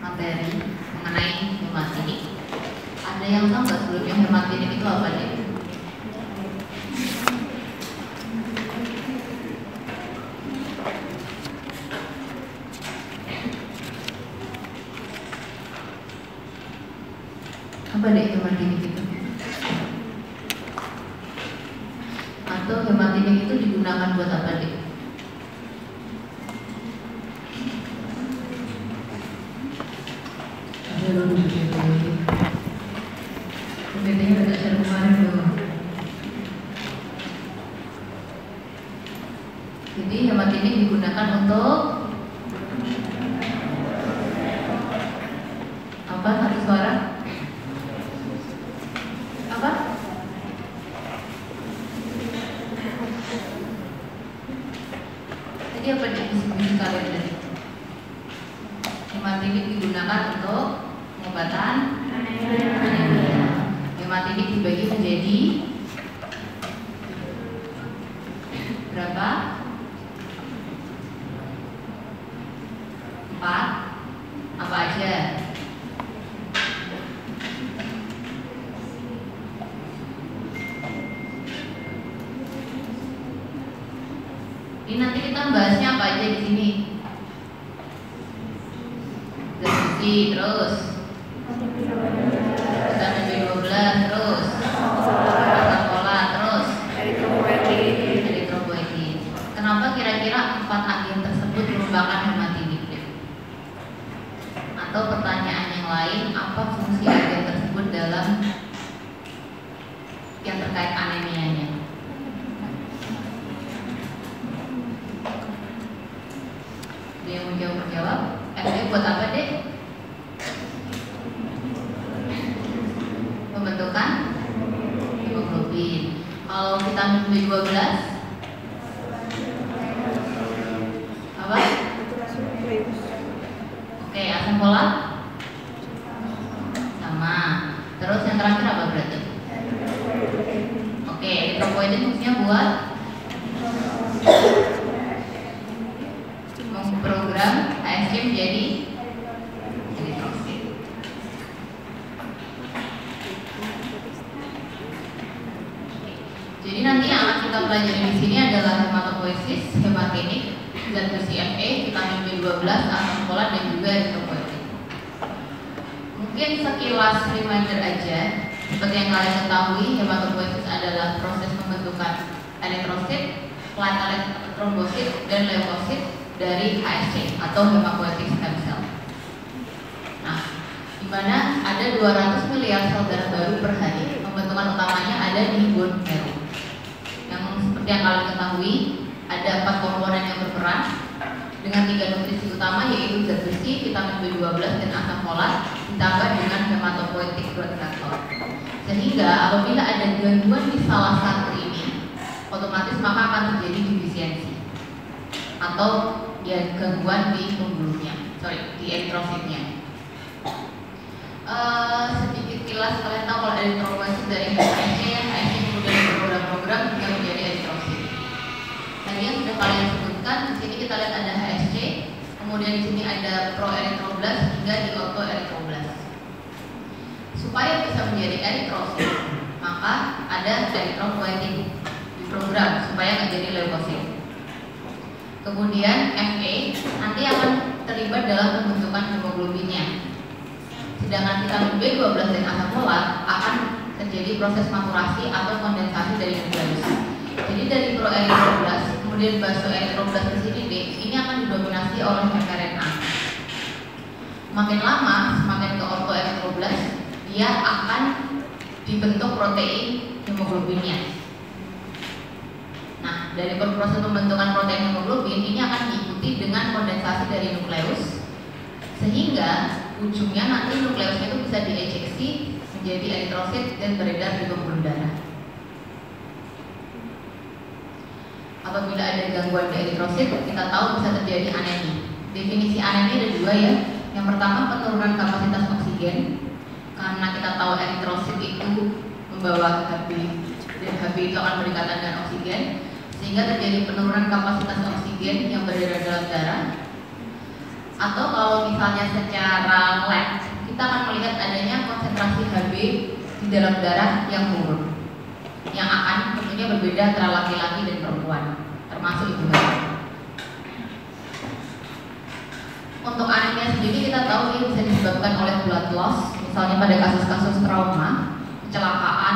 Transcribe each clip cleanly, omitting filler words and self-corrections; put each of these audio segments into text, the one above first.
materi mengenai hematidik. Ada yang tahu nggak sebelumnya hematidik itu apa deh? Apa deh hematidik itu? Atau hematidik itu digunakan buat apa deh? Bedanya agak share kemarin dong. Jadi hematidik digunakan untuk apa? Satu suara? Apa? Jadi apa diskusi kalian tadi? Hematidik digunakan untuk pengobatan anemia. Hematidik dibagi menjadi berapa? 4. Apa aja? Ini nanti kita bahasnya apa aja di sini? Zat terus vitamin B12 terus asam folat terus eritropoietin. Kenapa kira-kira 4 agen tersebut merupakan hematidik? Atau pertanyaan yang lain, apa fungsi agen tersebut dalam yang terkait anemianya? Dia mau jawab? Buat apa deh? Pembentukan hemoglobin. Kalau vitamin B12 apa? Oke, asam folat sama. Terus yang terakhir apa berarti? Oke, eritropoietin fungsinya buat memprogram ASC menjadi eritrosit. Jadi nanti yang akan kita pelajari di sini adalah hematopoiesis, hematidik, zat besi Fe, vitamin B12, asam folat dan juga eritropoietin. Mungkin sekilas reminder aja, seperti yang kalian ketahui, hematopoiesis adalah proses pembentukan eritrosit, platelet, trombosit, dan leukosit dari HSC atau hematopoietic stem cell. Nah, di mana ada 200 miliar sel darah baru per hari. Pembentukan utamanya ada di bone marrow. Yang seperti yang kalian ketahui, ada 4 komponen yang berperan dengan 3 nutrisi utama, yaitu zat besi, vitamin B12, dan asam folat, ditambah dengan hematopoietic growth factor. Sehingga apabila ada gangguan di salah satu ini, otomatis maka akan terjadi defisiensi atau ya gangguan di pembuluhnya, di eritrositnya. Sedikit kilas, kalian tahu kalau eritropoiesis dari HSC kemudian program-program yang menjadi eritrosit. Tadi yang sudah kalian sebutkan, di sini kita lihat ada HSC, kemudian di sini ada proerythroblast hingga di autoerythroblast. Supaya bisa menjadi eritrosit, maka ada eritropoietin diprogram supaya menjadi leukosit. Kemudian Fe nanti akan terlibat dalam pembentukan hemoglobinnya. Sedangkan vitamin B12 dan asam folat akan terjadi proses maturasi atau kondensasi dari nukleus. Jadi dari proerythroblast kemudian basoerythroblast ke sini ini akan didominasi oleh mRNA. Makin lama, semakin ke autoerythroblast, dia akan dibentuk protein hemoglobinnya. Nah, dari proses pembentukan protein hemoglobin ini akan diikuti dengan kondensasi dari nukleus, sehingga ujungnya nanti nukleusnya itu bisa diejeksi menjadi eritrosit dan beredar di pembuluh darah. Apabila ada gangguan di eritrosit, kita tahu bisa terjadi anemia. Definisi anemia ada 2 ya. Yang pertama, penurunan kapasitas oksigen, karena kita tahu eritrosit itu membawa Hb dan Hb itu akan berdekatan dengan oksigen, sehingga terjadi penurunan kapasitas oksigen yang beredar dalam darah. Atau kalau misalnya secara lab, kita akan melihat adanya konsentrasi Hb di dalam darah yang turun, yang akan tentunya berbeda antara laki-laki dan perempuan, termasuk ibu hamil. Untuk anemia sendiri kita tahu dia bisa disebabkan oleh blood loss, misalnya pada kasus-kasus trauma, kecelakaan,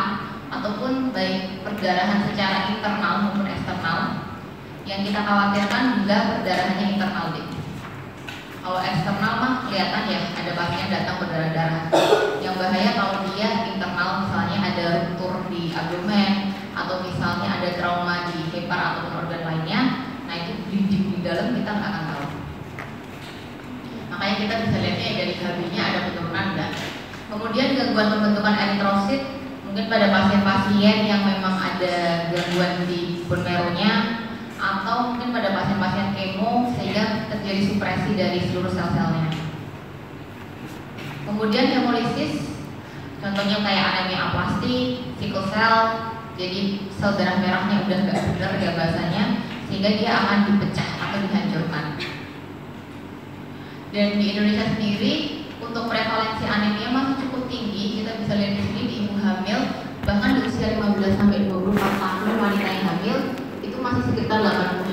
ataupun baik perdarahan secara internal maupun eksternal. Yang kita khawatirkan bila perdarahannya internal deh. Kalau eksternal mah kelihatan ya ada pasien datang berdarah-darah. Yang bahaya kalau dia internal, misalnya ada ruptur di abdomen atau misalnya ada trauma di hepar ataupun organ lainnya. Nah itu bleeding di dalam kita nggak akan tahu. Makanya kita bisa lihatnya dari Hb-nya ada penurunan enggak. Kemudian gangguan pembentukan eritrosit, mungkin pada pasien-pasien yang memang ada gangguan di bone marrow-nya, atau mungkin pada pasien-pasien kemo sehingga terjadi supresi dari seluruh sel-selnya. Kemudian hemolisis, contohnya kayak anemia aplastik, sickle cell, jadi sel darah merahnya udah nggak benar ya bahasanya, sehingga dia akan dipecah atau dihancurkan. Dan di Indonesia sendiri untuk prevalensi anemia masih cukup tinggi. Kita bisa lihat di sini di ibu hamil, bahkan di usia 15 sampai 24 tahun wanita yang hamil itu masih sekitar 80%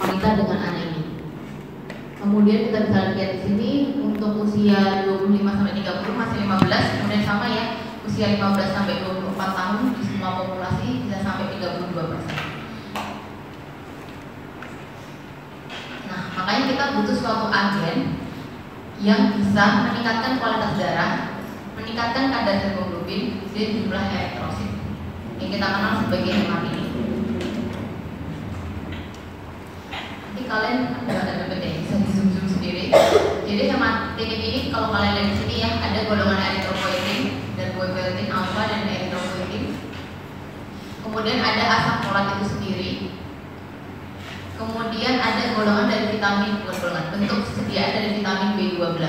wanita dengan anemia. Kemudian kita bisa lihat di sini untuk usia 25 sampai 30 masih 15, kemudian sama ya, usia 15 sampai 24 tahun di semua populasi bisa sampai 32%. Nah, makanya kita butuh suatu agen yang bisa meningkatkan kualitas darah, meningkatkan kadar hemoglobin dan jumlah eritrosit yang kita kenal sebagai hematin. Nanti kalian ada beda bisa di zoom sendiri. Jadi hematin ini kalau kalian lihat di sini ya ada golongan eritropoietin dan poietin alfa dan eritropoietin. Kemudian ada asam folat itu sendiri. Kemudian ada golongan dari vitamin, bukan golongan, bentuk sediaan dari vitamin B12.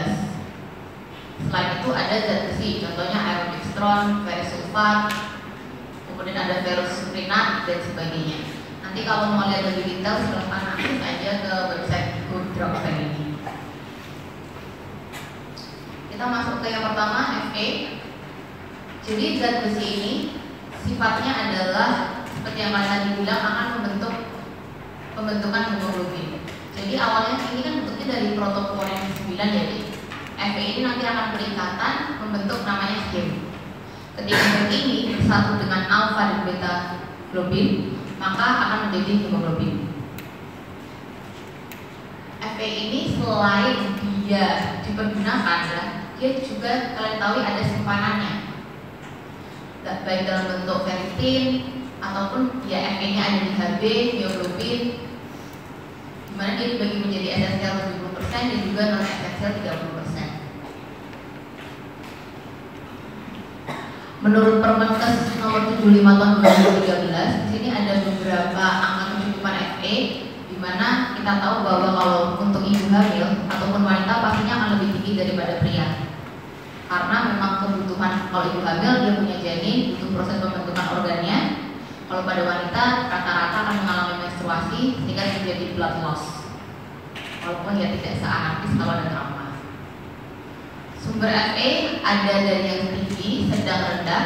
Selain itu ada zat besi, contohnya iron dextron, ferrous sulfat, kemudian ada ferrous suprinat dan sebagainya. Nanti kalau mau lihat lebih detail silahkan akses aja ke website Good Drug Family. Kita masuk ke yang pertama, Fe. Jadi zat besi ini sifatnya adalah seperti yang kalian tadi bilang akan membentuk pembentukan hemoglobin. Jadi awalnya ini kan bentuknya dari protoporin 9 jadi Fe ini nanti akan berikatan membentuk namanya heme. Ketika heme ini bersatu dengan alfa dan beta globin, maka akan menjadi hemoglobin. Fe ini selain dia dipergunakan, dia juga kalian tahu ada simpanannya, baik dalam bentuk ferritin ataupun ya Fe-nya ada di Hb, mioglobin, dimana dia dibagi menjadi esensial 70% dan juga non esensial 30%. Menurut Permenkes nomor 75 tahun 2013, di sini ada beberapa angka kecukupan Fe, di mana kita tahu bahwa kalau untuk ibu hamil ataupun wanita pastinya akan lebih tinggi daripada pria. Karena memang kebutuhan kalau ibu hamil dia punya janin, butuh proses pembentukan organnya. Kalau pada wanita rata-rata akan mengalami menstruasi sehingga terjadi blood loss, walaupun ya tidak seanarkis kalau ada trauma. Sumber Fe ada dari yang tinggi, sedang, rendah,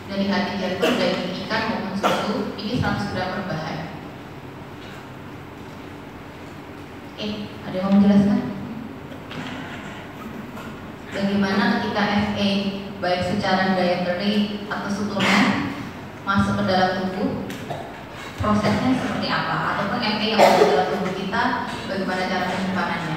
dari hati jantung, daging ikan maupun susu. Ini 100 gram per bahan. Ada yang mau menjelaskan? Bagaimana ketika Fe baik secara dietary atau suplemen masuk ke dalam tubuh, prosesnya seperti apa? Ataupun Fe yang masuk ke dalam tubuh kita, bagaimana cara penyimpanannya?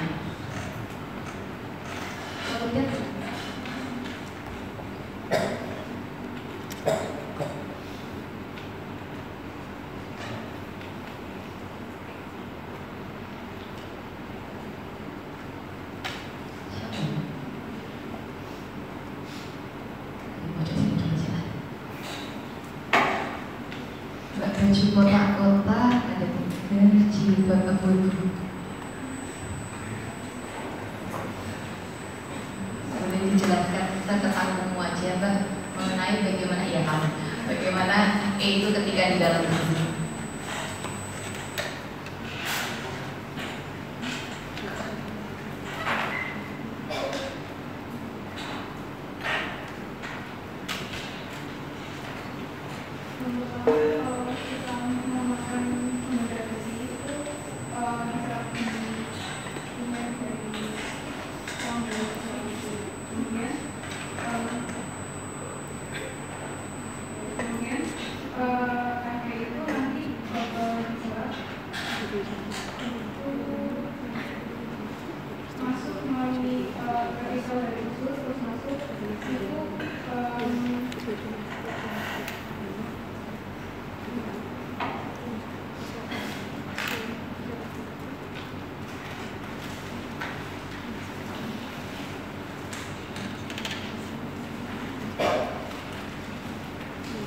Baju kotak-kotak ada 3, jilbab abu-abu. Boleh dijelaskan setengah aja Mbak mengenai bagaimana ya kamu, bagaimana itu ketika di dalam tubuh.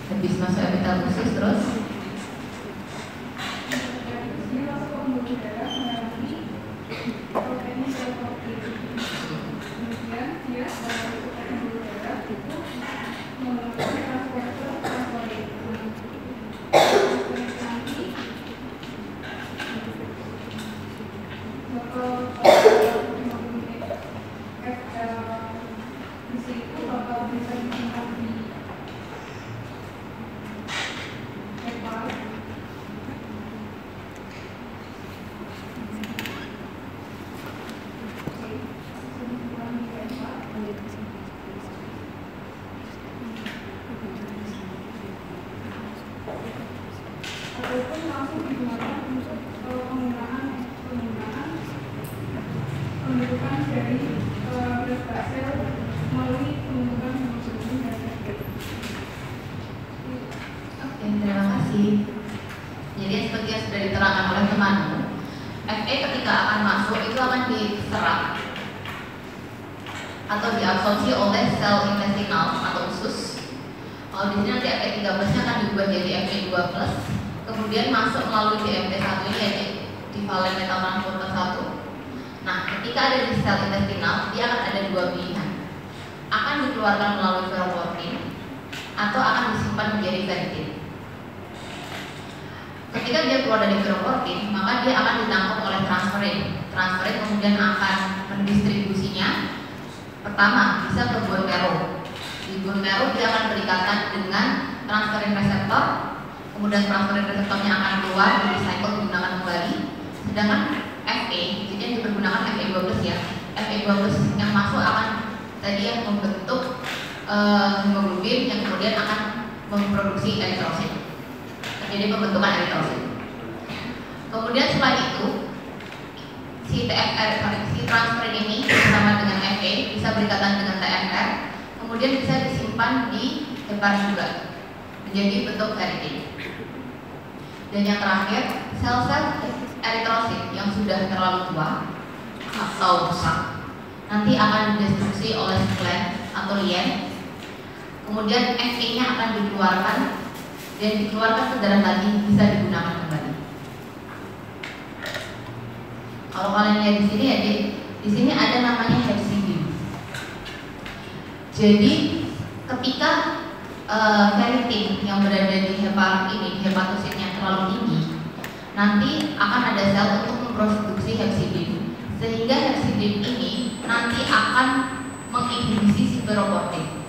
Habis masuk epitel usus terus ataupun langsung digunakan untuk penggunaan pembentukan dari red sel melalui pembentukan hemoglobin darah. Oke, terima kasih. Jadi seperti yang sudah diterangkan oleh temanmu, Fe ketika akan masuk itu akan diserap atau diabsorpsi oleh sel intestinal atau usus. Kalau di sini nanti Fe13-nya akan diubah jadi Fe2+, kemudian masuk melalui DMT1 ini yaitu divalen metaltransporter 1. Nah, ketika ada di sel intestinal, dia akan ada dua pilihan. Akan dikeluarkan melalui ferroportin atau akan disimpan menjadi ferritin. Ketika dia keluar dari ferroportin, maka dia akan ditangkap oleh transferin. Transferin kemudian akan mendistribusinya. Pertama, bisa ke bone marrow. Di bone marrow dia akan berikatan dengan transferin reseptor. Kemudian transferin reseptornya akan keluar, recycle digunakan kembali. Sedangkan Fe, jadi yang dipergunakan Fe12 ya. Fe12 yang masuk akan tadi yang membentuk hemoglobin yang kemudian akan memproduksi eritrosit. Terjadi pembentukan eritrosit. Kemudian selain itu, si transferin ini bersama dengan Fe bisa berikatan dengan TFR, kemudian bisa disimpan di hepar juga menjadi bentuk ferritin. Dan yang terakhir, sel-sel eritrosit yang sudah terlalu tua atau rusak nanti akan didistribusi oleh gland atau lien. Kemudian Fe-nya akan dikeluarkan dan dikeluarkan ke darah lagi, bisa digunakan kembali. Kalau kalian lihat di sini ya, di sini ada namanya hepcidin. Jadi ketika ferritin yang berada di hepar ini, di hepatositnya terlalu tinggi, nanti akan ada sel untuk memproduksi hepcidin, sehingga hepcidin ini nanti akan menginhibisi si ferroportin.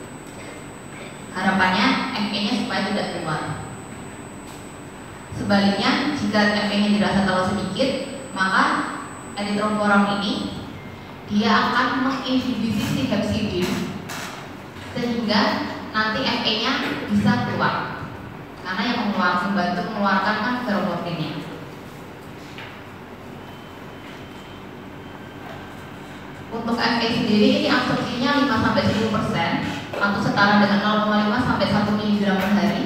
Harapannya Fe-nya supaya tidak keluar. Sebaliknya, jika Fe-nya dirasa terlalu sedikit, maka eritroforum ini dia akan menginhibisi si hepcidin, sehingga nanti Fe-nya bisa keluar. Karena yang membantu mengeluarkan kan ferroportinnya. Untuk Fe sendiri ini absorpsinya 5-10% atau setara dengan 0,5 sampai 1 mg per hari.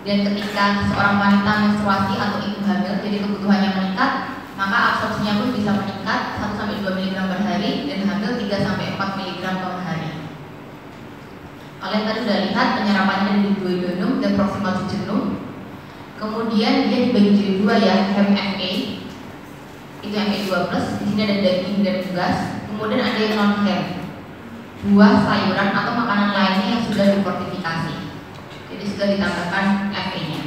Dan ketika seorang wanita menstruasi atau ibu hamil, jadi kebutuhannya meningkat, maka absorpsinya pun bisa meningkat 1-2 mg per hari dan hamil 3-4 mg per hari. Kalian tadi sudah lihat penyerapannya dari duodenum dan proximal jejunum. Kemudian dia dibagi jadi dua ya, hem Fe itu Fe2+, di sini ada daging dan unggas. Kemudian ada yang non hem, buah, sayuran atau makanan lainnya yang sudah difortifikasi. Jadi sudah ditambahkan Fe-nya.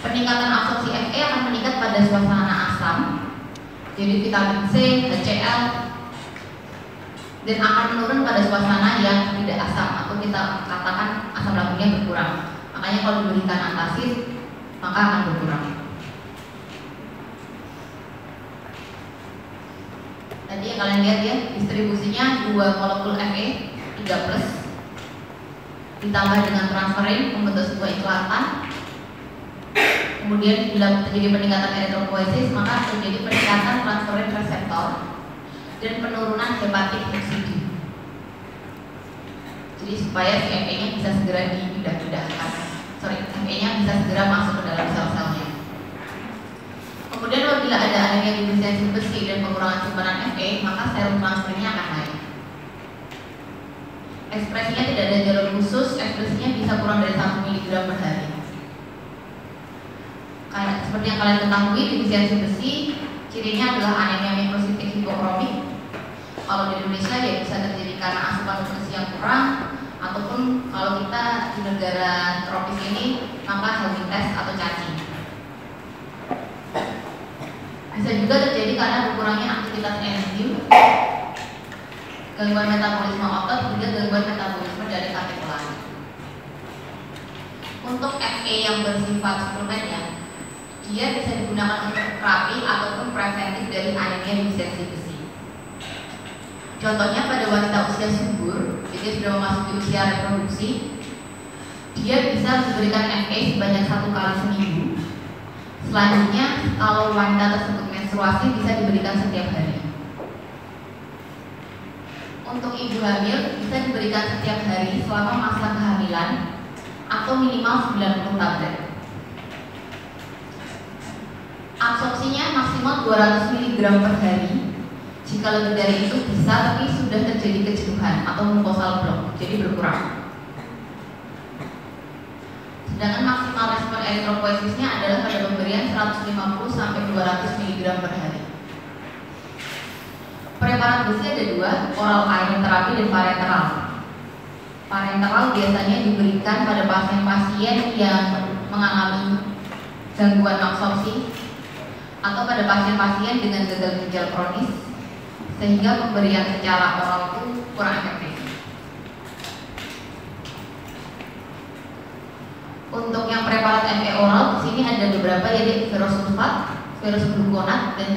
Peningkatan absorpsi Fe akan meningkat pada suasana asam, jadi vitamin C, HCl, dan akan menurun pada suasana yang tidak asam atau kita katakan asam lambungnya berkurang. Makanya kalau diberikan antacid maka akan berkurang. Tadi yang kalian lihat ya, distribusinya 2 molekul Fe3+ ditambah dengan transferin membentuk sebuah ikhlatan. Kemudian bila terjadi peningkatan eritropoiesis, maka terjadi peningkatan transferin reseptor. dan penurunan hepatik residu. Jadi supaya si FE-nya bisa segera dipindah-pindahkan, FE-nya bisa segera masuk ke dalam sel-selnya. Kemudian apabila ada anemia defisiensi besi dan pengurangan simpanan FE, maka serum transfernya akan naik. Ekspresinya tidak ada jalur khusus, ekspresinya bisa kurang dari 1 mg per hari. Kayak seperti yang kalian ketahui, defisiensi besi cirinya adalah anemia mikrositik hipokromik. Kalau di Indonesia ya bisa terjadi karena asupan nutrisi yang kurang, ataupun kalau kita di negara tropis ini maka helminthes atau cacing. Bisa juga terjadi karena berkurangnya aktivitas enzim, gangguan metabolisme otot, hingga gangguan metabolisme dari kapikular. Untuk FE yang bersifat suplemen ya, dia bisa digunakan untuk terapi ataupun preventif dari anemia defisiensi besi. Contohnya pada wanita usia subur, jadi sudah memasuki usia reproduksi, dia bisa memberikan FE sebanyak 1 kali seminggu. Selanjutnya, kalau wanita tersebut menstruasi bisa diberikan setiap hari. Untuk ibu hamil bisa diberikan setiap hari selama masa kehamilan atau minimal 90 tablet. Absorpsinya maksimal 200 mg per hari. Jika lebih dari itu bisa, tapi sudah terjadi kejenuhan atau mucosal block, jadi berkurang. Sedangkan maksimal respon eritropoiesisnya adalah pada pemberian 150 sampai 200 mg per hari. Preparat besi ada 2, oral iron terapi dan parenteral. Parenteral biasanya diberikan pada pasien-pasien yang mengalami gangguan absorpsi atau pada pasien-pasien dengan gagal ginjal kronis, sehingga pemberian secara oral itu kurang efektif. Untuk yang preparat FE oral, di sini ada beberapa, yaitu ferrosulfat, ferrosgluconat, dan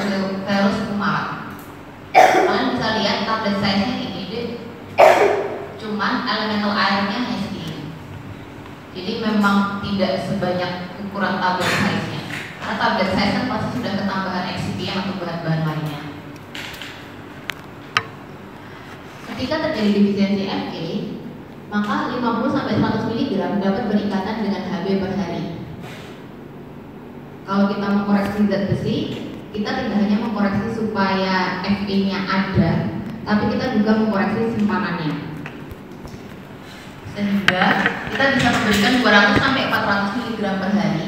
ferrosfumarat. Kalian bisa lihat tablet size-nya ini, cuman elemental iron-nya hanya segini. Jadi memang tidak sebanyak ukuran tablet size-nya, karena tablet size kan pasti sudah ketambahan excipient atau bahan-bahan lainnya. Ketika terjadi defisiensi FE, maka 50-100 mg dapat berikatan dengan Hb per hari. Kalau kita mengkoreksi zat besi, kita tidak hanya mengkoreksi supaya FE-nya ada, tapi kita juga mengkoreksi simpanannya. Sehingga kita bisa memberikan 200-400 mg per hari.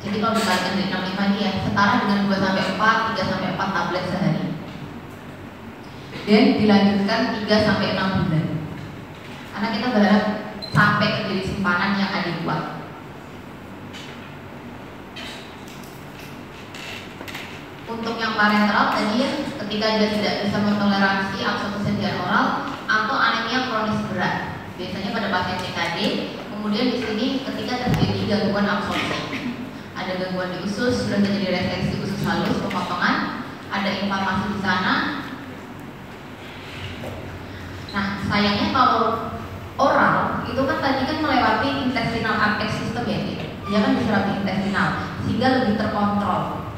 Jadi kalau dikalikan dari 65 ini ya, setara dengan 2-4, 3-4 tablet sehari. Dan dilanjutkan 3-6 bulan. Karena kita berharap sampai ke diri simpanan yang adekuat. Untuk yang parenteral tadi ya, ketika dia tidak bisa mentoleransi absorpsi oral atau anemia kronis berat, biasanya pada pasien CKD. Kemudian di sini ketika terjadi gangguan absorpsi, ada gangguan di usus, sudah terjadi reseksi usus halus, pemotongan, ada inflamasi di sana. Nah, sayangnya kalau oral itu kan tadi kan melewati intestinal uptake system ya, dia kan diserap di intestinal sehingga lebih terkontrol.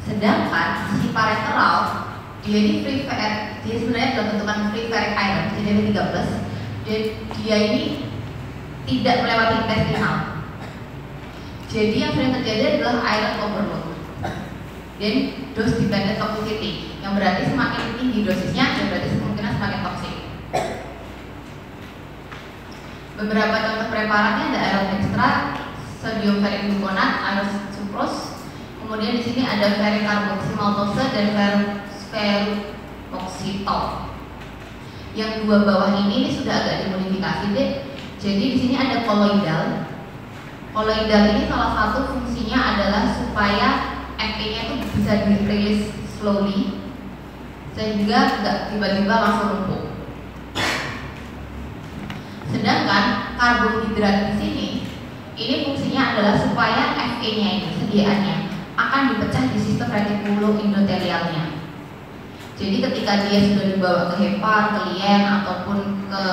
Sedangkan si parenteral dia ini free fat, dia sebenarnya dalam bentukan free ferric iron, jadi 13, dan dia ini tidak melewati intestinal. Jadi yang sering terjadi adalah iron overload dan dose dependent toxicity, yang berarti semakin tinggi dosisnya dan berarti kemungkinan semakin toksik. Beberapa contoh preparatnya ada iron extra, sodium ferric gluconat, iron sucrose. Kemudian di sini ada ferric carboxymaltose dan ferroxytol. Yang dua bawah ini sudah agak dimodifikasi deh. Jadi di sini ada kolloidal. Kolloidal ini salah satu fungsinya adalah supaya FE-nya itu bisa dirilis slowly, sehingga nggak tiba-tiba langsung lumpuh. Sedangkan karbohidrat di sini, ini fungsinya adalah supaya FE-nya ini sediaannya akan dipecah di sistem retikuloendotelialnya. Jadi ketika dia sudah dibawa ke hepar, ke lien ataupun ke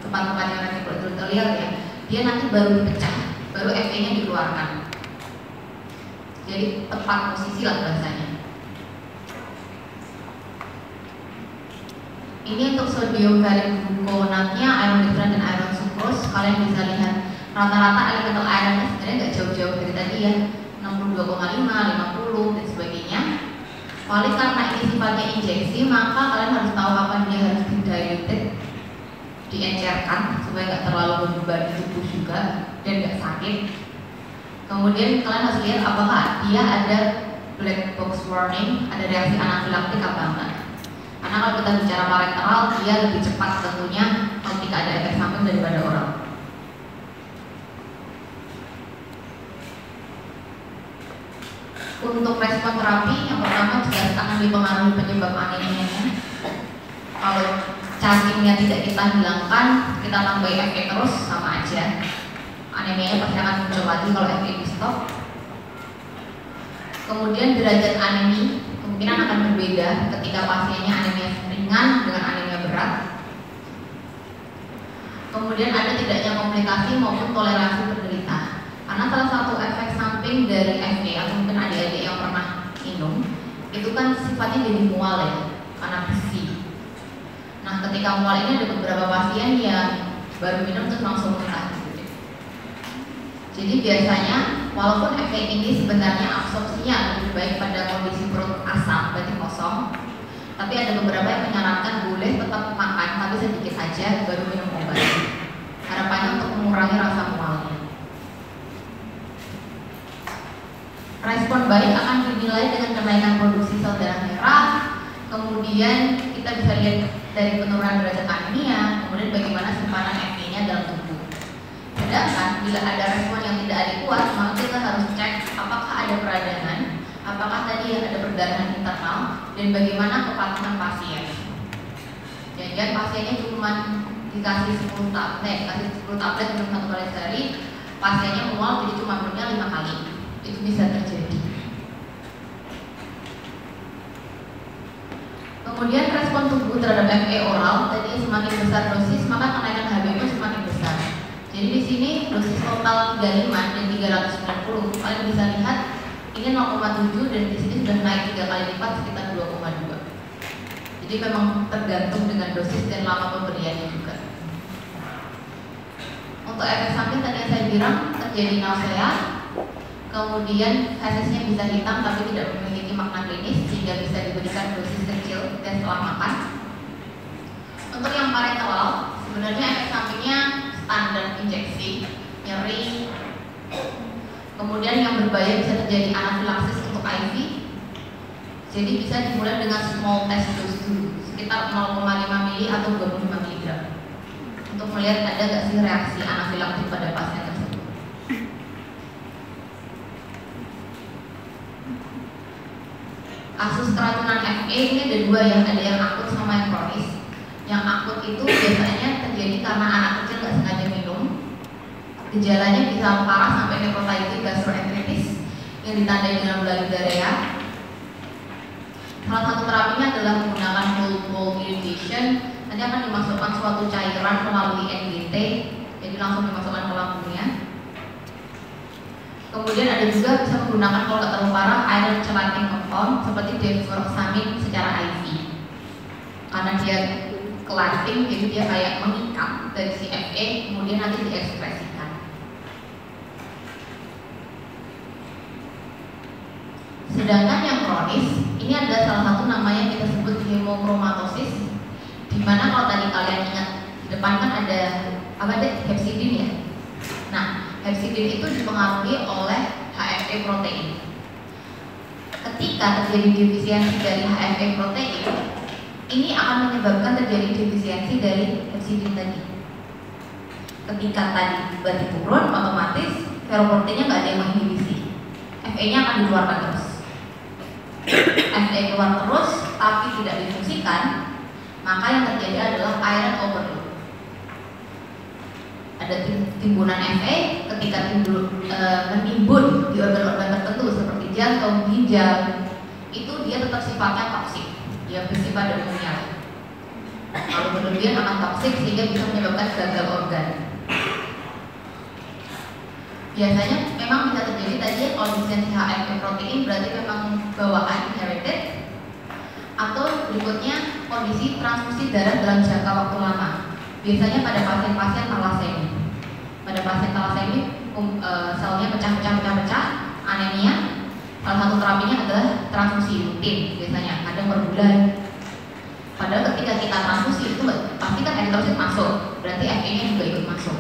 tempat-tempat yang retikuloendotelial ya, dia nanti baru dipecah, baru FE-nya dikeluarkan. Jadi tepat posisi lah bahasanya. Ini untuk sodium ferric gluconatnya, iron different dan iron sucrose. Kalian bisa lihat rata-rata elemental ironnya sebenarnya nggak jauh-jauh dari tadi ya, 62,5, 50 dan sebagainya. Paling karena ini sifatnya injeksi, maka kalian harus tahu kapan dia harus didiluted, diencerkan supaya nggak terlalu membebani tubuh juga dan nggak sakit. Kemudian kalian harus lihat apakah dia ada black box warning, ada reaksi anafilaktik apa enggak. Karena kalau kita bicara parenteral, dia lebih cepat tentunya ketika ada efek samping daripada oral. Untuk respon terapi, yang pertama juga akan dipengaruhi penyebab anemianya. Kalau cacingnya tidak kita hilangkan, kita tambahi FE terus sama aja. Anemianya pasti akan muncul lagi kalau FE di stop. Kemudian derajat anemi kemungkinan akan berbeda ketika pasiennya anemia ringan dengan anemia berat. Kemudian ada tidaknya komplikasi maupun toleransi penderita. Karena salah satu efek samping dari FE atau mungkin adik-adik yang pernah minum itu kan sifatnya jadi mual ya, karena besi. Nah ketika mual ini ada beberapa pasien yang baru minum terus langsung muntah gitu. Jadi biasanya walaupun FE ini sebenarnya absorpsinya lebih baik pada kondisi perut asam, berarti kosong, tapi ada beberapa yang menyarankan boleh tetap makan tapi sedikit aja baru minum obat. Harapannya untuk mengurangi rasa mualnya. Respon baik akan dinilai dengan kenaikan produksi sel darah merah. Kemudian kita bisa lihat dari penurunan derajat anemia, kemudian bagaimana simpanan FE-nya dalam tubuh. Sedangkan bila ada respon yang tidak adekuat, maka kita harus cek apakah ada peradangan, apakah tadi ada perdarahan internal, dan bagaimana kepatuhan pasien. Jangan pasiennya cuma dikasih 10 tablet minum 1 kali sehari, pasiennya mual jadi cuma minumnya 5 kali. Itu bisa terjadi. Kemudian respon tubuh terhadap FE oral, tadi semakin besar dosis maka kenaikan HB itu semakin besar. Jadi di sini dosis total 35 dan 390. Kalian bisa lihat ini 0,7 dan di sini sudah naik 3 kali lipat sekitar 2,2. Jadi memang tergantung dengan dosis dan lama pemberiannya juga. Untuk efek samping tadi yang saya bilang terjadi nausea. Kemudian fesesnya bisa hitam tapi tidak memiliki makna klinis sehingga bisa diberikan dosis kecil dan setelah makan. Untuk yang parenteral, sebenarnya efek sampingnya standar injeksi, nyeri. Kemudian yang berbahaya bisa terjadi anafilaksis untuk IV. Jadi bisa dimulai dengan small test dose dulu, sekitar 0,5 mili atau 25 mg untuk melihat ada nggak sih reaksi anafilaktik pada pasien tersebut. Kasus keracunan FE ini ada 2 ya, ada yang akut sama yang kronis. Yang akut itu biasanya terjadi karena anak kecil nggak sengaja minum. Gejalanya bisa parah sampai nephrotitis gastroenteritis yang ditandai dengan bulidarea. Salah satu terapinya adalah menggunakan whole bone irrigation. Nanti akan dimasukkan suatu cairan melalui NGT, jadi langsung dimasukkan ke lambungnya. Kemudian ada juga bisa menggunakan kalau nggak terlalu parah iron chelating compound seperti defuroxamine secara IV. Karena dia chelating, jadi dia kayak mengikat dari si FE, kemudian nanti diekspresikan. Sedangkan yang kronis, ini ada salah satu namanya kita sebut hemochromatosis, di mana kalau tadi kalian ingat di depan kan ada apa deh, hepsidin ya. Nah, hepsidin itu dipengaruhi oleh HFE protein. Ketika terjadi defisiensi dari HFE protein, ini akan menyebabkan terjadi defisiensi dari hepsidin tadi. Ketika tadi berarti turun, otomatis ferroproteinnya nggak ada yang menginhibisi. FE-nya akan dikeluarkan terus. FE keluar terus, tapi tidak difungsikan, maka yang terjadi adalah iron overload. Ada timbunan FE ketika menimbun di organ-organ tertentu seperti jantung, ginjal, itu dia tetap sifatnya toksik, dia bersifat demonial. Kalau berlebihan akan toksik sehingga bisa menyebabkan gagal organ. Biasanya memang bisa terjadi tadi kalau defisiensi HFE protein berarti memang bawaan inherited, atau berikutnya kondisi transfusi darah dalam jangka waktu lama. Biasanya pada pasien-pasien talasemi. Pada pasien talasemi selnya pecah-pecah, anemia. Salah satu terapinya adalah transfusi rutin, biasanya kadang per bulan. Padahal ketika kita transfusi itu pasti kan eritrosit masuk, berarti Fe-nya juga ikut masuk.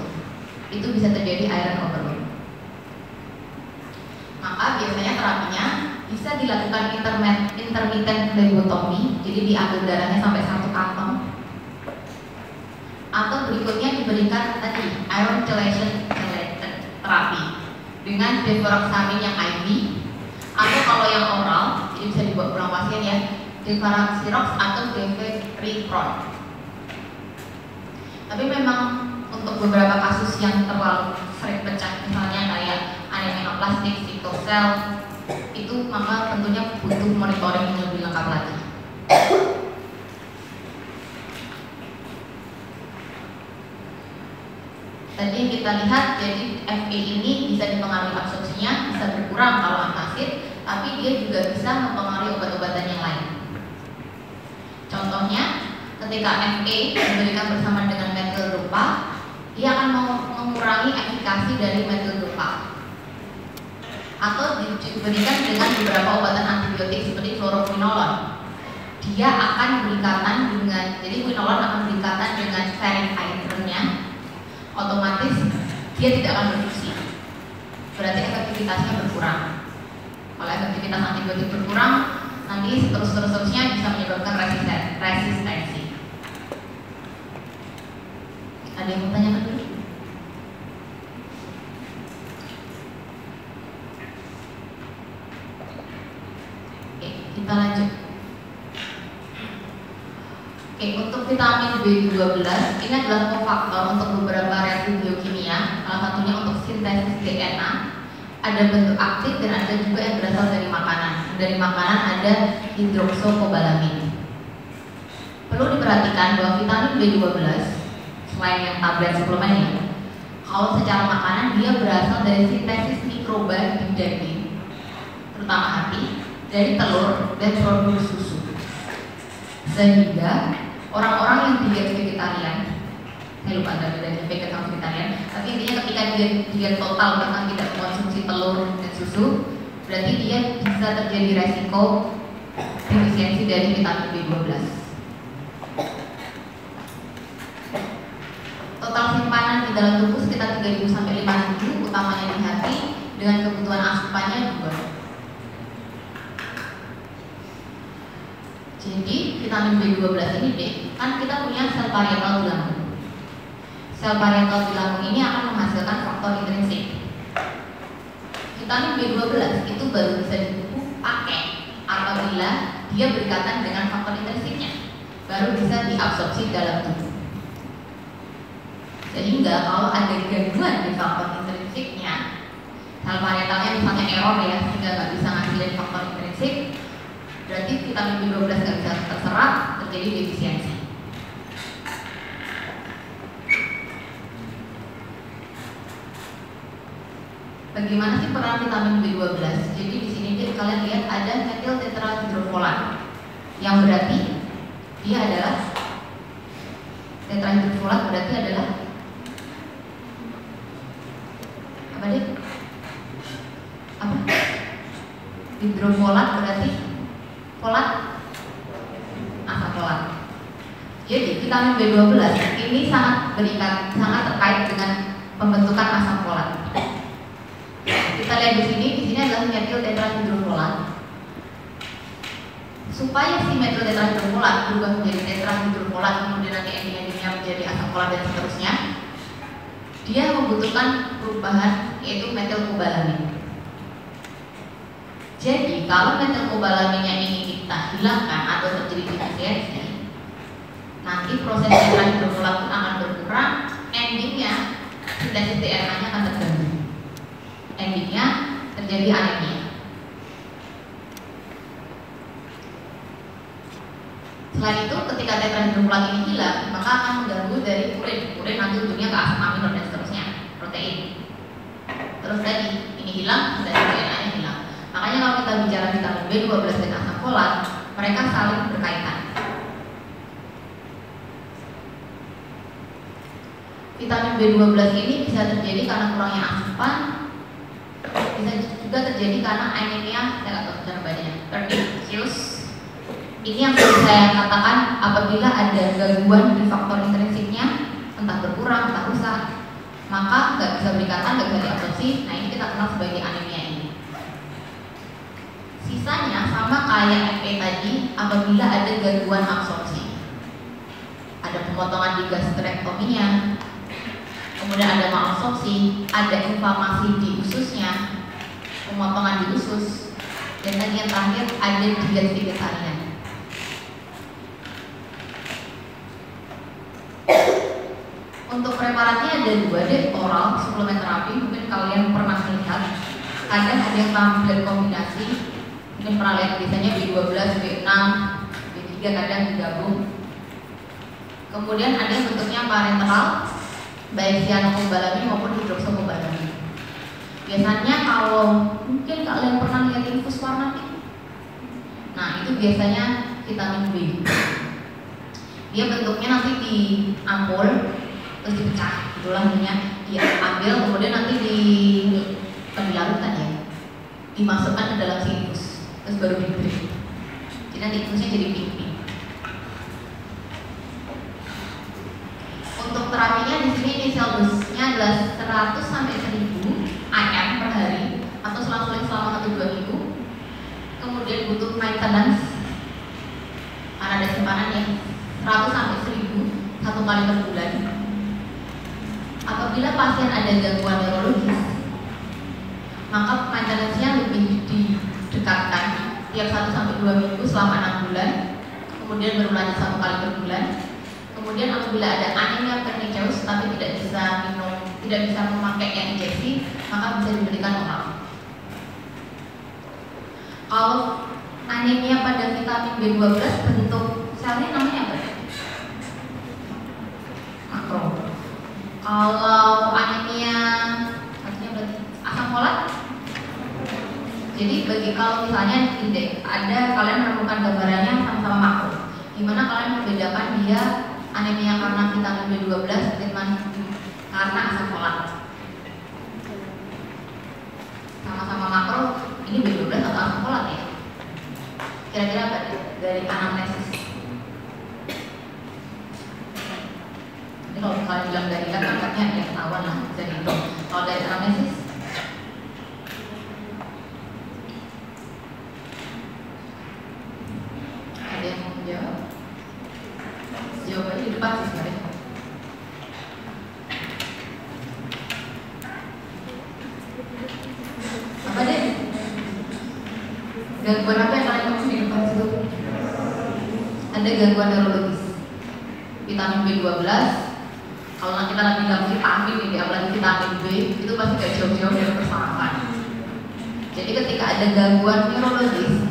Itu bisa terjadi iron overload. Maka biasanya terapinya bisa dilakukan intermittent phlebotomy, jadi diambil darahnya sampai 1 kantong. Atau berikutnya diberikan tadi iron chelation terapi dengan deferoxamine yang IV, atau kalau yang oral, jadi bisa dibuat ulang pasien ya, Devaroxirox atau Deferipron. Tapi memang untuk beberapa kasus yang terlalu sering pecah, misalnya kayak anemia aplastik, sickle cell, itu maka tentunya butuh monitoring yang lebih lengkap lagi. Tadi kita lihat, jadi Fe ini bisa dipengaruhi absorpsinya, bisa berkurang kalau antacid, tapi dia juga bisa mempengaruhi obat-obatan yang lain. Contohnya, ketika Fe diberikan bersama dengan methyl-dopa, dia akan mengurangi efikasi dari methyl-dopa. Atau diberikan dengan beberapa obatan antibiotik seperti fluoroquinolone. Dia akan berikatan dengan, jadi quinolone akan berikatan dengan ferric iron-nya, otomatis dia tidak akan berfungsi. Berarti efektivitasnya berkurang. Kalau efektivitas antibiotik berkurang, nanti terus-terusnya bisa menyebabkan resistensi. Ada yang mau tanyakan dulu? Oke, kita lanjut. Oke, untuk vitamin B12 ini adalah kofaktor untuk beberapa reaksi biokimia, salah satunya untuk sintesis DNA. Ada bentuk aktif dan ada juga yang berasal dari makanan. Dari makanan ada hidroksokobalamin. Perlu diperhatikan bahwa vitamin B12 selain yang tablet suplemen ya, kalau secara makanan dia berasal dari sintesis mikroba di daging, terutama hati, dari telur dan produk susu. Sehingga orang-orang yang diet vegetarian, saya lupa ada dari vegan sama vegetarian, tapi intinya ketika dia diet total bahkan tidak mengkonsumsi telur dan susu, berarti dia bisa terjadi resiko defisiensi dari vitamin B12. Total simpanan di dalam tubuh sekitar 3.000 sampai 5.000, utamanya di hati, dengan kebutuhan asupannya juga. Jadi vitamin B12 ini deh, kan kita punya sel parietal di lambung. Sel parietal di lambung ini akan menghasilkan faktor intrinsik. Vitamin B12 itu baru bisa dipakai apabila dia berikatan dengan faktor intrinsiknya, baru bisa diabsorpsi dalam tubuh. Sehingga kalau ada gangguan di faktor intrinsiknya, sel parietalnya misalnya error ya, sehingga nggak bisa ngasilin faktor intrinsik, berarti vitamin B12 nggak bisa terserap, terjadi defisiensi. Bagaimana sih peran vitamin B12? Jadi di sini kalian lihat ada metil tetrahidrofolat, yang berarti dia adalah tetrahidrofolat berarti adalah apa deh? Apa? Hidrofolat berarti folat, asam folat. Jadi vitamin B12 ini sangat sangat terkait dengan pembentukan asam folat. Kita lihat di sini adalah metil tetrahidrofolat. Supaya si metil tetrahidrofolat berubah menjadi tetrahidrofolat, kemudian nanti ending-endingnya menjadi asam folat dan seterusnya, dia membutuhkan perubahan yaitu metilkobalamin. Jadi kalau metilkobalaminnya ini kita hilangkan atau terjadi defisiensi, nanti proses tetrahidrofolat pun akan berkurang, endingnya sintesis DNA-nya akan terganggu. Endingnya terjadi anemia. Selain itu, ketika tetrahidrofolat ini hilang, maka akan mengganggu dari urin nanti ujungnya ke asam amino dan seterusnya, protein. Terus tadi ini hilang, sintesis DNA-nya hilang. Makanya kalau kita bicara vitamin B12 dan asam folat, mereka saling berkaitan. vitamin B12 ini bisa terjadi karena kurangnya asupan, bisa juga terjadi karena anemia atau cara badannya pernicious. Ini yang saya katakan apabila ada gangguan di faktor intrinsiknya, entah berkurang, entah rusak, maka nggak bisa berikatan, nggak bisa diabsorpsi. Nah ini kita kenal sebagai anemia ini. Sisanya sama kayak FA tadi, apabila ada gangguan absorpsi, ada pemotongan di gastrektominya, kemudian ada malabsorpsi, ada inflamasi di ususnya, pemotongan di usus, dan tadi yang terakhir ada diet vegetarian. Untuk preparatnya ada dua deh, oral, suplemen terapi. Mungkin kalian pernah lihat, kadang ada yang tablet kombinasi, mungkin pernah lihat biasanya B12, B6, B3 kadang digabung. Kemudian ada yang bentuknya parenteral, baik cyanocobalamin maupun hidroksokobalamin. Biasanya kalau mungkin kalian pernah lihat infus warna pink, nah itu biasanya vitamin B. Dia bentuknya nanti di ampul, terus dipecah, itulah namanya. Dia ambil, kemudian nanti dilarutkan ya, dimasukkan ke dalam si infus, terus baru diberi. Jadi nanti infusnya jadi pink. Untuk terapinya di sini initial dose-nya adalah 100 sampai 1000 IM per hari atau selang-seling selama 1-2 minggu. Kemudian butuh maintenance karena ada simpanannya 100 sampai 1000 1 kali per bulan. Apabila pasien ada gangguan neurologis, maka maintenance-nya lebih didekatkan tiap 1 sampai 2 minggu selama 6 bulan. Kemudian berlanjut 1 kali per bulan. Kemudian apabila ada anemia pernicious tapi tidak bisa memakai yang injeksi, maka bisa diberikan oral. Kalau anemia pada vitamin B12 bentuk selnya namanya apa? Makro. Kalau anemia artinya berarti asam folat. Jadi kalau misalnya ada kalian menemukan gambarannya sama-sama makro, gimana kalian membedakan dia anemia karena vitamin B12 karena asam folat? Sama-sama makro, ini B12 atau asam folat ya? Kira-kira apa dari anamnesis? Ini kalau kalian bilang dari kan angkatnya ada ketahuan lah, bisa dihitung. Kalau dari anamnesis? Ada yang mau menjawab? Jawabannya di depan sih sebenarnya. Apa deh? Gangguan apa yang kalian ngomong di depan situ? Ada gangguan neurologis. Vitamin B12. Kalau nanti kita lagi bilang vitamin ini, apalagi vitamin B, itu pasti gak jauh-jauh dari persarapan. Jadi ketika ada gangguan neurologis,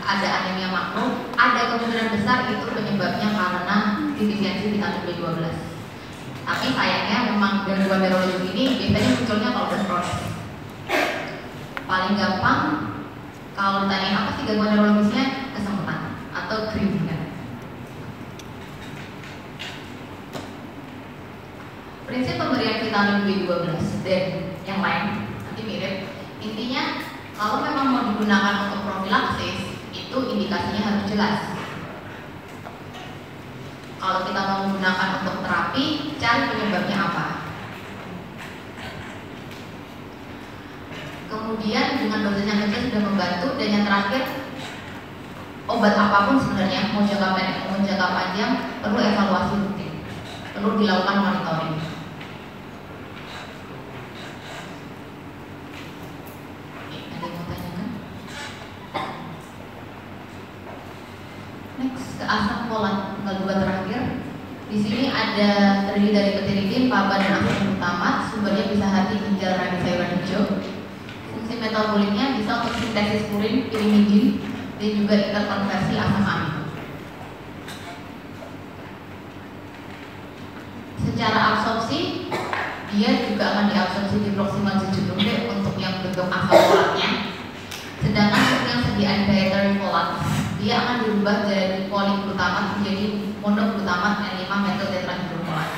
ada anemia makro, ada kemungkinan besar itu penyebabnya karena defisiensi vitamin B12. Tapi sayangnya memang gangguan neurologis ini biasanya munculnya kalau berproses. Paling gampang kalau ditanya apa sih gangguan neurologisnya, kesemutan atau keringan. Prinsip pemberian vitamin B12 dan yang lain nanti mirip. Intinya kalau memang mau digunakan untuk profilaksis, itu indikasinya harus jelas. Kalau kita mau menggunakan untuk terapi, cari penyebabnya apa. Kemudian dengan dosis yang kecil sudah membantu. Dan yang terakhir, obat apapun sebenarnya mau jangka pendek mau jangka panjang perlu evaluasi rutin, perlu dilakukan monitoring. Ada yang mau tanyakan? Next, ke asam folat tanggal 2 terakhir. Di sini ada terdiri dari petiridin, paba, dan asam glutamat. Sumbernya bisa hati, ginjal, ragi, sayuran hijau. Fungsi metaboliknya bisa untuk sintesis purin, pirimidin, dan juga interkonversi asam amino. Secara absorpsi, dia juga akan diabsorpsi di proximal jejunum untuk yang bentuk asam folatnya. Sedangkan untuk yang sediaan dietary folat, dia akan dirubah dari poliglutamat menjadi monoglutamat N5 metyltetrahidrofolat.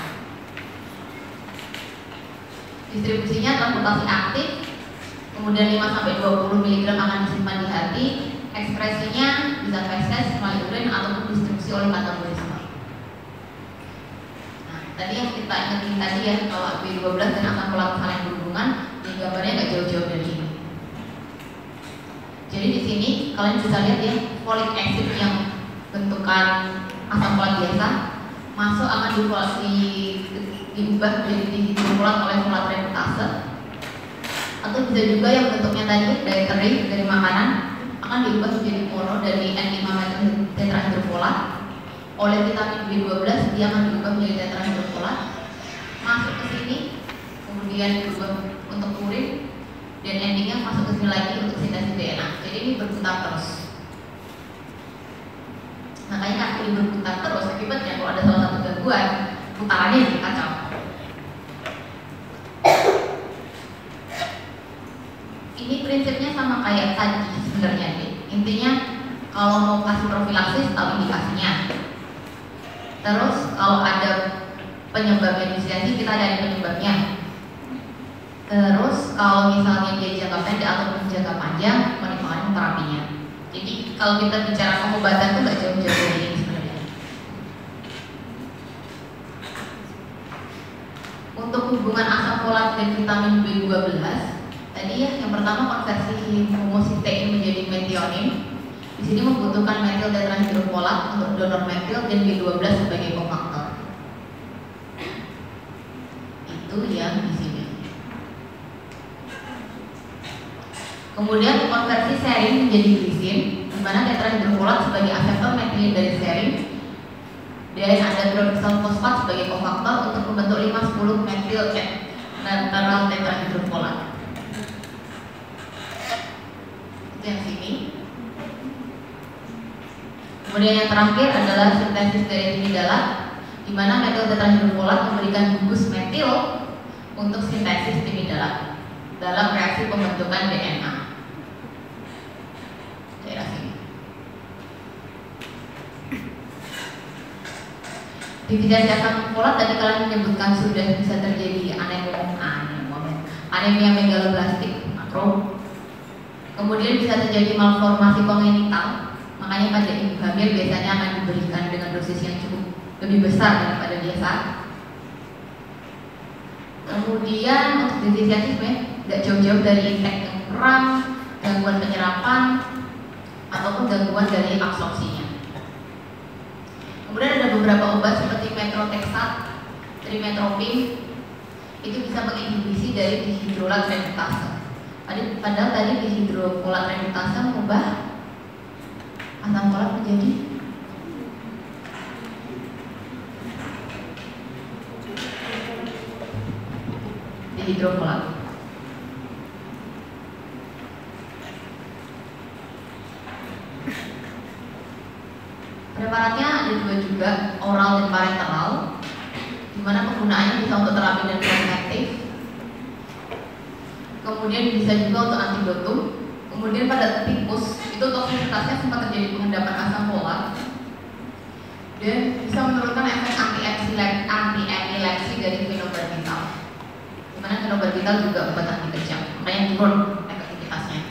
Distribusinya transportasi aktif, kemudian 5-20 mg akan disimpan di hati. Ekspresinya bisa feses, melalui urin, ataupun distribusi oleh metabolisme. Nah, tadi yang kita ingetin tadi ya, kalau B12 dan asam folat saling berhubungan, di gambarnya nggak jauh-jauh dari ini. Jadi di sini kalian bisa lihat ya, folic acid yang bentukan asam folat biasa masuk akan diubah menjadi dihidrofolat oleh folat reduktase, atau bisa juga yang bentuknya tadi dieteri dari makanan akan diubah menjadi mono dari N5 tetrahidrofolat. Oleh vitamin B12 dia akan diubah menjadi tetrahidrofolat, masuk ke sini, kemudian diubah untuk urin, dan endingnya masuk ke sini lagi untuk sintesis DNA. Jadi ini berputar terus. Makanya kalau ini berputar terus, akibatnya kalau ada salah satu gangguan, putarannya jadi kacau. Ini prinsipnya sama kayak tadi sebenarnya nih. Intinya kalau mau kasih profilaksis tahu indikasinya. Terus kalau ada penyebab inisiasi kita cari penyebabnya. Terus kalau misalnya dia jangka pendek ataupun jangka panjang, menikmati terapinya. Jadi kalau kita bicara pengobatan itu nggak jauh-jauh dari ini sebenarnya. Untuk hubungan asam folat dan vitamin B12, tadi ya yang pertama konversi homocysteine menjadi metionin. Di sini membutuhkan metil tetrahidrofolat untuk donor metil dan B12 sebagai kofaktor. Itu yang di sini. Kemudian konversi serin menjadi glisin, di mana tetrahidrofolat sebagai aseton metilin dari serin, dan ada hidroksal fosfat sebagai kofaktor untuk membentuk 5-10 metil neutral tetrahidrofolat. Itu yang sini. Kemudian yang terakhir adalah sintesis dari timidalat, di mana metil tetrahidrofolat memberikan gugus metil untuk sintesis timidalat dalam reaksi pembentukan DNA. Daerah sini. Definisi asam folat tadi kalian menyebutkan sudah bisa terjadi anemia megaloblastik makro. Kemudian bisa terjadi malformasi kongenital. Makanya pada ibu hamil biasanya akan diberikan dengan dosis yang cukup lebih besar daripada biasa. Kemudian untuk defisiensi sebenarnya tidak jauh-jauh dari infeksi yang kurang, gangguan penyerapan, ataupun gangguan dari absorpsinya. Kemudian ada beberapa obat seperti metrotexat, trimetropin, itu bisa menginhibisi dari dihidrolat reduktase. Padahal tadi dihidrolat reduktase mengubah asam folat menjadi dihidrofolat. Preparatnya ada dua juga, oral dan parenteral, di mana penggunaannya bisa untuk terapi dan preventif. Kemudian bisa juga untuk antidotum. Kemudian pada tipus itu toksisitasnya sempat terjadi pengendapan asam folat dan bisa menurunkan efek anti-epilepsi dari fenobarbital. Di mana fenobarbital juga obat anti kejang, makanya turun efektivitasnya.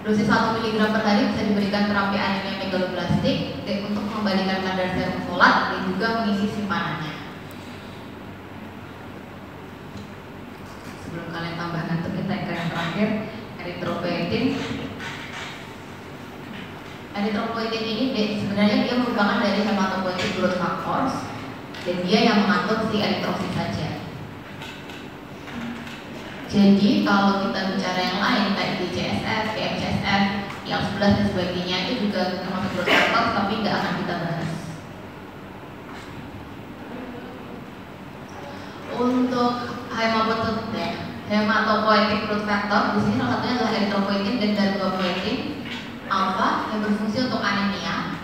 Dosis 1 mg per hari bisa diberikan terapi anemia megaloblastik untuk mengembalikan kadar serum folat dan juga mengisi simpanannya. Sebelum kalian tambah ngantuk, kita ke yang terakhir, eritropoietin. Eritropoietin ini sebenarnya dia merupakan dari hematopoietic growth factors dan dia yang mengatur si eritrosit saja. Jadi kalau kita bicara yang lain kayak DCSF, PMCSF, IL-11 dan sebagainya itu juga termasuk growth factor tapi tidak akan kita bahas. Untuk hematopoietic growth factor di sini salah satunya adalah eritropoietin dan darbepoietin alpha yang berfungsi untuk anemia.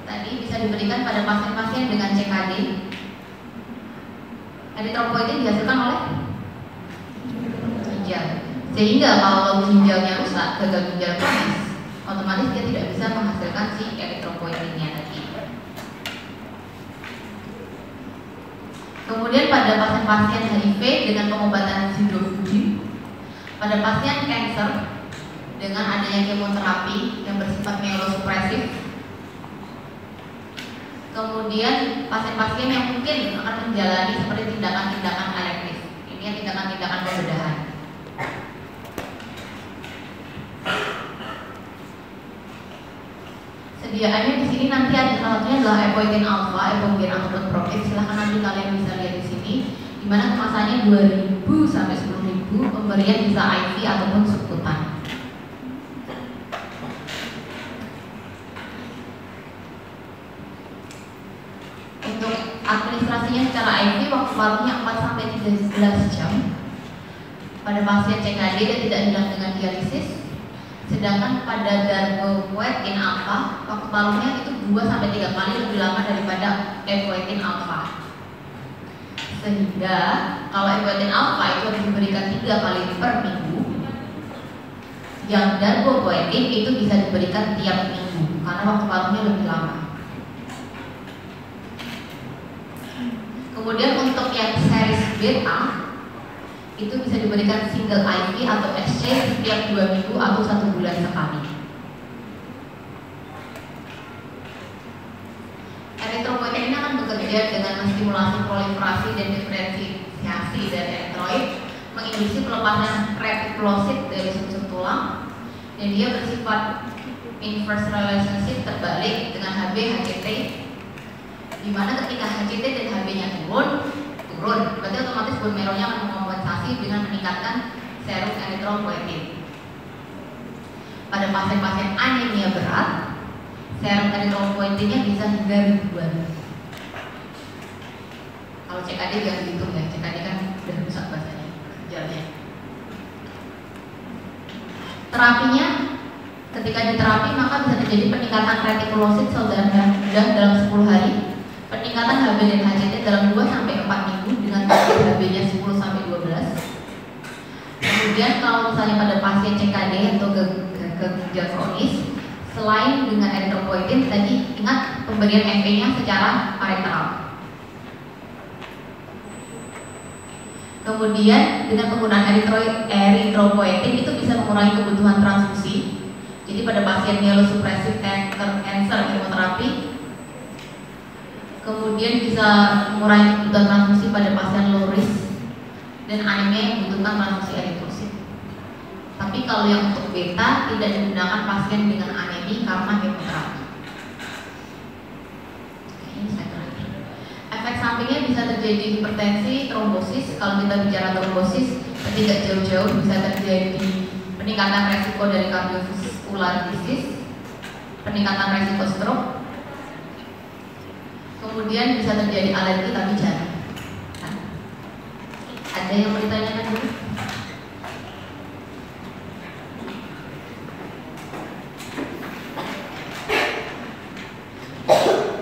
Tadi bisa diberikan pada pasien-pasien dengan CKD. Eritropoietin dihasilkan oleh ginjal, sehingga kalau ginjalnya rusak, gagal ginjal kronis, otomatis dia tidak bisa menghasilkan si eritropoietinnya tadi. Kemudian pada pasien pasien HIV dengan pengobatan sidofudin, pada pasien kanker dengan adanya kemoterapi yang bersifat mielosupresif, kemudian pasien-pasien yang mungkin akan menjalani seperti tindakan-tindakan elektif, ini ya tindakan-tindakan pembedahan. Sediaannya di sini nanti ada salah satunya adalah epoetin alfa, epogen ataupun profit. Silahkan nanti kalian bisa lihat di sini, di mana kemasannya 2.000 sampai 10.000, pemberian bisa IV ataupun subkutan. Untuk administrasinya secara IV, waktu paruhnya 4 sampai 13 jam pada pasien CKD dan tidak hilang dengan dialisis. Sedangkan pada darbepoetin alfa, waktu paruhnya itu 2 sampai 3 kali lebih lama daripada epoetin alfa. Sehingga kalau epoetin alfa itu harus diberikan 3 kali per minggu, yang darbepoetin itu bisa diberikan tiap minggu karena waktu paruhnya lebih lama. Kemudian untuk yang series beta itu bisa diberikan single IV atau exchange setiap 2 minggu atau 1 bulan sekali. Eritropoetin ini akan bekerja dengan menstimulasi proliferasi dan diferensiasi dari eritroid, menginduksi pelepasan retikulosit dari sumsum tulang, dan dia bersifat inverse relationship terbalik dengan HB HCT, di mana ketika HCT dan HB-nya turun, berarti otomatis bone marrow-nya akan mengompensasi dengan meningkatkan serum eritropoetin. Pada pasien-pasien anemia berat, serum eritropoetinnya bisa hingga ribuan. Kalau CKD jangan dihitung ya, CKD kan udah rusak bahasanya, gejalanya. Terapinya, ketika diterapi maka bisa terjadi peningkatan retikulosit sel darah dalam 10 hari, peningkatan HB dan HCT dalam 2 sampai 4 minggu dengan HB-nya 10 sampai 12. Kemudian kalau misalnya pada pasien CKD atau ginjal kronis, selain dengan eritropoetin tadi ingat pemberian FE-nya secara parenteral. Kemudian dengan penggunaan eritropoetin itu bisa mengurangi kebutuhan transfusi. Jadi pada pasien mielosupresif cancer kemoterapi, kemudian bisa mengurangi kebutuhan transfusi pada pasien low risk dan anemia yang membutuhkan transfusi eritrosit. Tapi kalau yang untuk beta tidak digunakan pasien dengan anemia karena kemoterapi. Ini saya terakhir. Efek sampingnya bisa terjadi hipertensi, trombosis. Kalau kita bicara trombosis, tidak jauh-jauh bisa terjadi peningkatan resiko dari kardiovaskular disease, peningkatan resiko stroke. Kemudian bisa terjadi alergi tapi jarang. Ada yang mau ditanyakan dulu?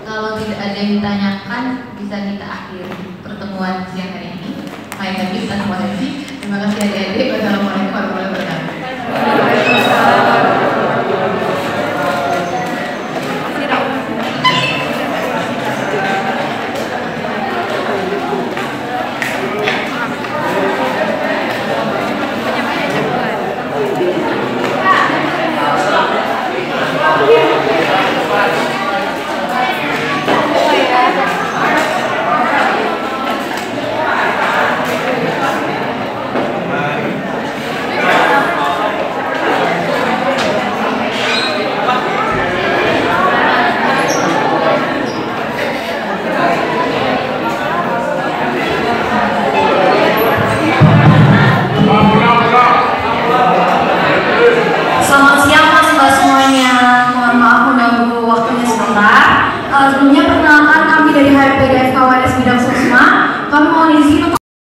Kalau tidak ada yang ditanyakan, bisa kita akhiri pertemuan siang hari ini. Saya Habib dan Muhammad. Terima kasih adik-adik. Wassalamualaikum warahmatullahi wabarakatuh. Sebelumnya perkenalkan kami dari